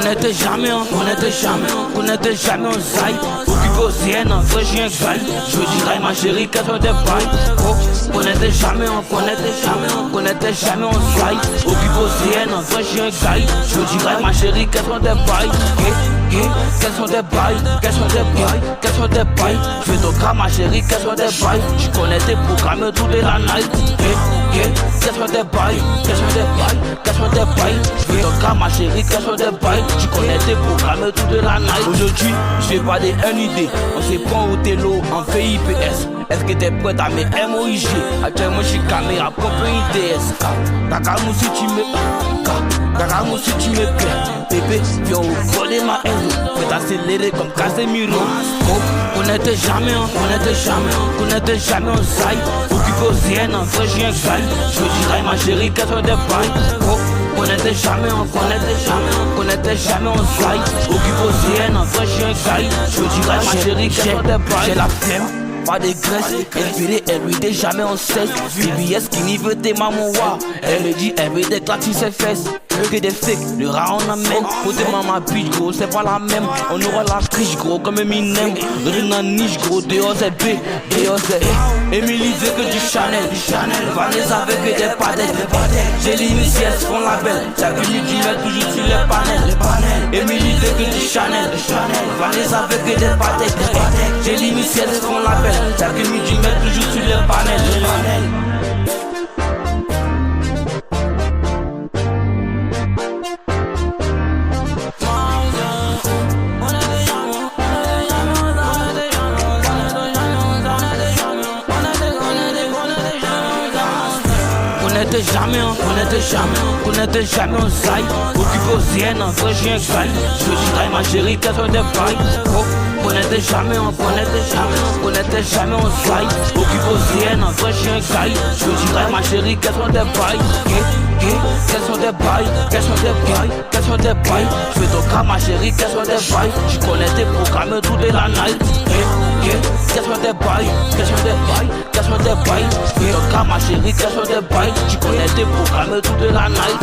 n'était jamais, on n'était jamais en zaï. Occupé au CN, un vrai chien gaille. Je dirais ma chérie qu'elle soit des bails. On n'était jamais, on n'était jamais en zaï. Occupé au CN, un vrai chien gaille. Je dirais ma chérie qu'elle soit des bails. Qu'elles sont des bails, qu'elles sont des bails, qu'elles sont des bails. Je vais toquer ma chérie qu'elles sont des bails. Je connais tes programmes tous les la night. Qu'elles sont des bails, qu'elles sont des bails, qu'elles sont des bails. Je vais toquer ma chérie qu'elles sont des bails. Je connais tes programmes tous les la night. Aujourd'hui, je fais pas des NID. On se prend au télo en VIPS. Est-ce que t'es prête à mes MOIG? Actuellement, je suis caméra compagnie DSK. Kakamou si tu me Kakamou si tu me plais. Bébé, viens au voler ma haine. Fais t'accélérer comme Casemiro. On n'était jamais, on n'était jamais en zaï. Occupé au CN, un vrai chien gaille. Je dirais ma chérie qu'elle soit des bails. On n'était jamais, on n'était jamais en zaï. Occupé au CN, un vrai chien gaille. Je dirais ma chérie qu'elle soit des bails. J'ai la flemme. Pas de graisse, elle lui dit jamais on cesse. VBS qui n'y veut tes mamans, wow. Elle me dit, elle veut des claques sur ses fesses. Que des fakes, le rat on amène. Côté maman bitch gros, c'est pas la même. On aura la triche gros comme Eminem. Rina niche gros, dehors c'est B, dehors c'est Emily veut que du Chanel. Vanessa veut que des padettes. J'ai l'initié, elles font la belle. Chaque minute tu mets toujours sur les panels. Emily veut que du Chanel. Vanessa veut que des padettes. J'ai l'initié, elles font la belle. Chaque minute tu mets toujours sur les panels. On n'était jamais en zaï. Occupé au CN, un vrai chien gaille. Je dirais ma chérie qu'elle soit des bails. On n'était jamais, on n'était jamais en zaï. Occupé au CN, un vrai chien gaille. Je dirais ma chérie qu'elle soit des bails. Qu'elles sont des bails, qu'elles sont des bails, qu'elles sont des bails. Je vais toquer ma chérie qu'elle soit des bails. Je connais tes programmes tous les la night. Qu'elles sont des bails, qu'elles sont des bails, qu'elles sont des bails. Je vais toquer ma chérie qu'elle soit des bails. Je connais tes programmes tous les la night.